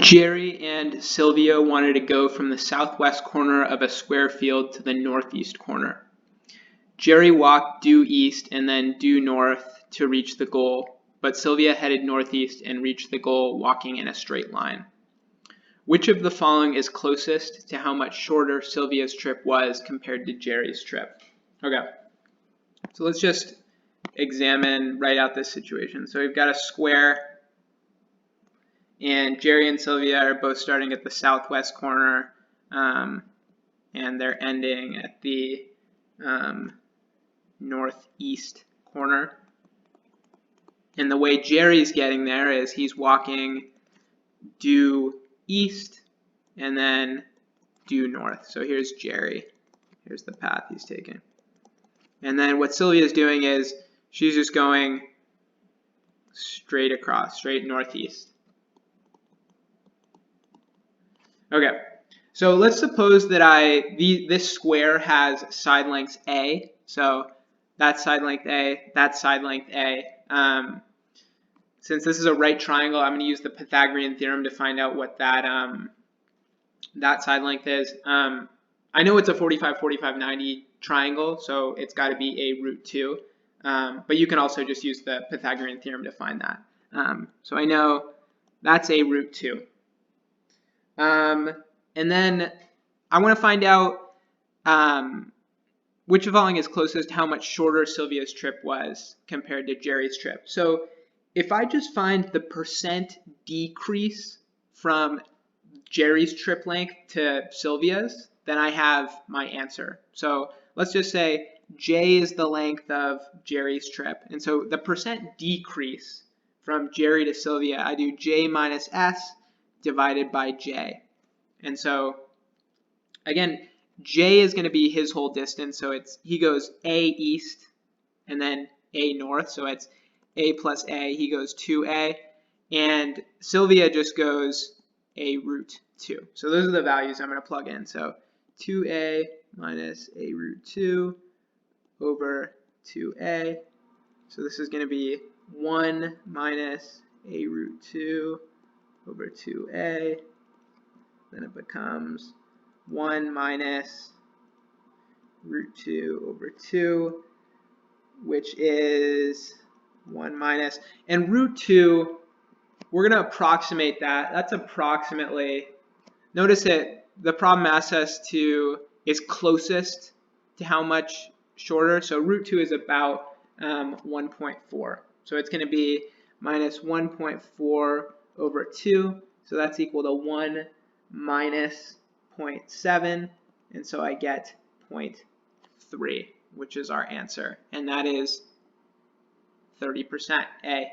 Jerry and Sylvia wanted to go from the southwest corner of a square field to the northeast corner. Jerry walked due east and then due north to reach the goal, but Sylvia headed northeast and reached the goal walking in a straight line. Which of the following is closest to how much shorter Sylvia's trip was compared to Jerry's trip? Okay, so let's just write out this situation. So we've got a square, and Jerry and Sylvia are both starting at the southwest corner, and they're ending at the northeast corner. And the way Jerry's getting there is he's walking due east and then due north. So here's Jerry. Here's the path he's taking. And then what Sylvia's doing is she's just going straight across, straight northeast. Okay, so let's suppose that this square has side lengths A. So that's side length A, that's side length A. Since this is a right triangle, I'm going to use the Pythagorean theorem to find out what that side length is. I know it's a 45, 45, 90 triangle, so it's got to be a root 2. But you can also just use the Pythagorean theorem to find that. So I know that's a root 2. And then I want to find out which of the following is closest to how much shorter Sylvia's trip was compared to Jerry's trip. So if I just find the percent decrease from Jerry's trip length to Sylvia's, then I have my answer. So let's just say J is the length of Jerry's trip. And so the percent decrease from Jerry to Sylvia, I do J minus S divided by J. And so, again, J is going to be his whole distance. So he goes A east and then A north. So it's A plus A. He goes 2A. And Sylvia just goes A root 2. So those are the values I'm going to plug in. So 2A minus A root 2 over 2A. So this is going to be 1 minus A root 2 over 2A. Then it becomes 1 minus root 2 over 2, which is 1 minus, and root 2, we're going to approximate that. That's approximately, notice that the problem asks us to, is closest to how much shorter. So root 2 is about 1.4. So it's going to be minus 1.4 over 2. So that's equal to 1 minus 0.7. And so I get 0.3, which is our answer. And that is 30%, A.